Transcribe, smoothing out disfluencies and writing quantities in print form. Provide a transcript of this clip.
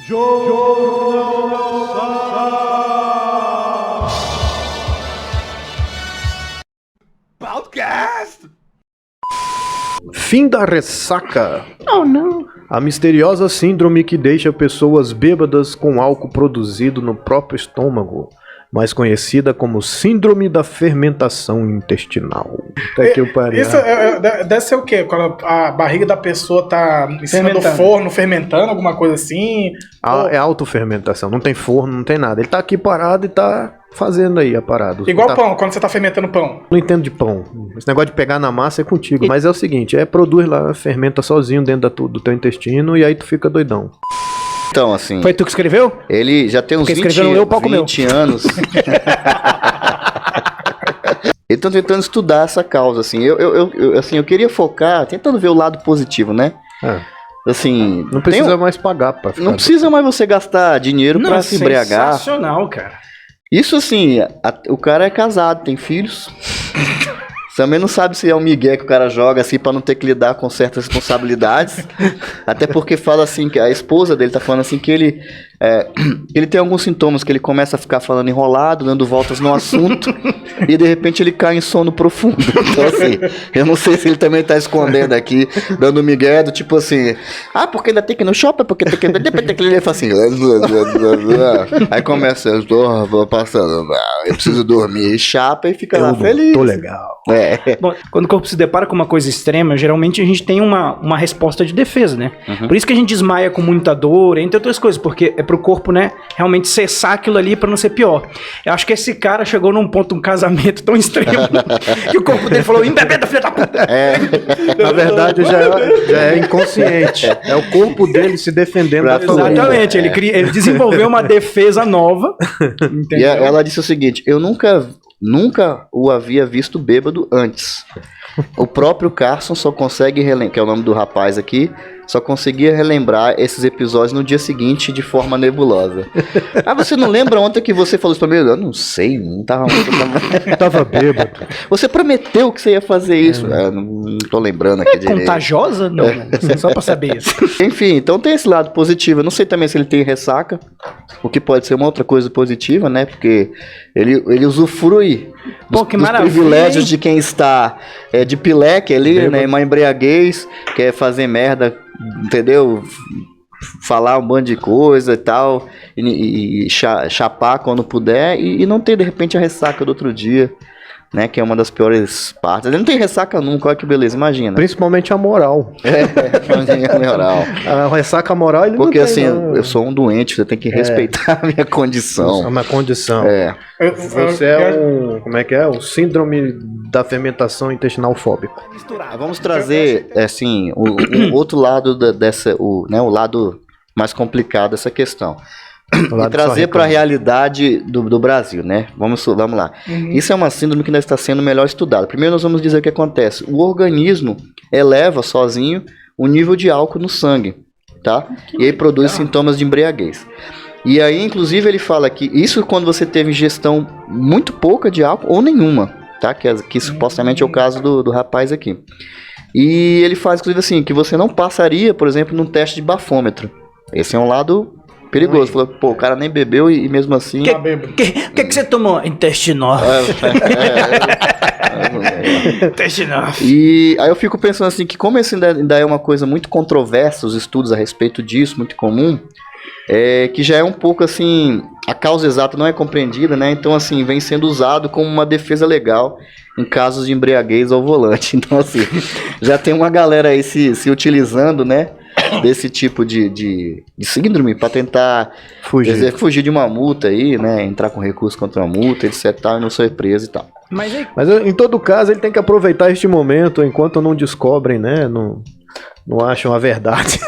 Podcast. Fim da ressaca. Oh, não. A misteriosa síndrome que deixa pessoas bêbadas com álcool produzido no próprio estômago, mais conhecida como síndrome da fermentação intestinal. Até que eu parei. Isso deve ser o quê? Quando a barriga da pessoa tá em cima do forno, fermentando, alguma coisa assim? É autofermentação, não tem forno, não tem nada. Ele tá aqui parado e tá fazendo aí a parada. Igual pão, quando você tá fermentando pão. Não entendo de pão. Esse negócio de pegar na massa é contigo. Mas é o seguinte, produz lá, fermenta sozinho dentro do teu intestino e aí tu fica doidão. Então, assim... Foi tu que escreveu? Ele já tem uns 20 anos. Eles estão tentando estudar essa causa, assim. Eu queria focar, tentando ver o lado positivo, né? Assim... Não precisa mais pagar pra ficar... Não precisa mais você gastar dinheiro pra se embriagar. Sensacional, cara. Isso, assim, o cara é casado, tem filhos... Também não sabe se é um migué que o cara joga assim pra não ter que lidar com certas responsabilidades. Até porque fala assim, que a esposa dele tá falando assim que ele tem alguns sintomas, que ele começa a ficar falando enrolado, dando voltas no assunto, e de repente ele cai em sono profundo. Então assim, eu não sei se ele também tá escondendo aqui, dando migué do tipo assim, porque ainda tem que ir no shopping, porque tem que... Ele fala assim, aí começa, eu estou passando, eu preciso dormir, e chapa e fica lá feliz. Tô legal. Bom, quando o corpo se depara com uma coisa extrema, geralmente a gente tem uma resposta de defesa, né? Por isso que a gente desmaia com muita dor, entre outras coisas, porque é pro corpo, né, realmente cessar aquilo ali pra não ser pior. Eu acho que esse cara chegou num ponto, um casamento tão extremo, que o corpo dele falou, embebeda, filha da puta! Na verdade, já é inconsciente. É o corpo dele se defendendo da família. Exatamente, ele desenvolveu uma defesa nova. E ela disse o seguinte, eu nunca o havia visto bêbado antes. O próprio Carson só consegue relembrar, que é o nome do rapaz aqui, só conseguia relembrar esses episódios no dia seguinte de forma nebulosa. Você não lembra ontem que você falou isso pra mim? Eu não sei, não tava... Tava bêbado. Você prometeu que você ia fazer isso. Não tô lembrando aqui direito. Contagiosa? Não, só pra saber isso. Enfim, então tem esse lado positivo. Eu não sei também se ele tem ressaca, o que pode ser uma outra coisa positiva, né? Porque ele usufrui dos privilégios de quem está de pileque ali, né? Uma embriaguez, quer fazer merda, entendeu? Falar um bando de coisa e tal, e chapar quando puder, e não ter de repente a ressaca do outro dia, né? Que é uma das piores partes. Ele não tem ressaca nunca, olha que beleza, imagina. Principalmente a moral. A moral. A ressaca moral ele porque não tem, assim, eu sou um doente, você tem que respeitar a minha condição. É uma condição. Você como é que é? O síndrome da fermentação intestinal fóbica. Vamos trazer, assim, o outro lado o lado mais complicado dessa questão. E trazer para a realidade do Brasil, né? Vamos lá. Isso é uma síndrome que ainda está sendo melhor estudada. Primeiro nós vamos dizer o que acontece. O organismo eleva sozinho o nível de álcool no sangue, tá? E aí produz sintomas de embriaguez. E aí, inclusive, ele fala que isso quando você teve ingestão muito pouca de álcool ou nenhuma, tá? Que supostamente é o caso do rapaz aqui. E ele faz, inclusive, assim, que você não passaria, por exemplo, num teste de bafômetro. Esse é um lado perigoso. Falou, o cara nem bebeu e mesmo assim... O que você tomou? Intestinal. Intestinal. E aí eu fico pensando assim, que como isso ainda é uma coisa muito controversa, os estudos a respeito disso, muito comum, que já é um pouco assim, a causa exata não é compreendida, né? Então assim, vem sendo usado como uma defesa legal em casos de embriaguez ao volante. Então assim, já tem uma galera aí se utilizando, né? Desse tipo de síndrome para tentar fugir de uma multa aí, né? Entrar com recurso contra uma multa, etc. E não ser preso e tal. Mas em todo caso ele tem que aproveitar este momento enquanto não descobrem, né? Não acham a verdade.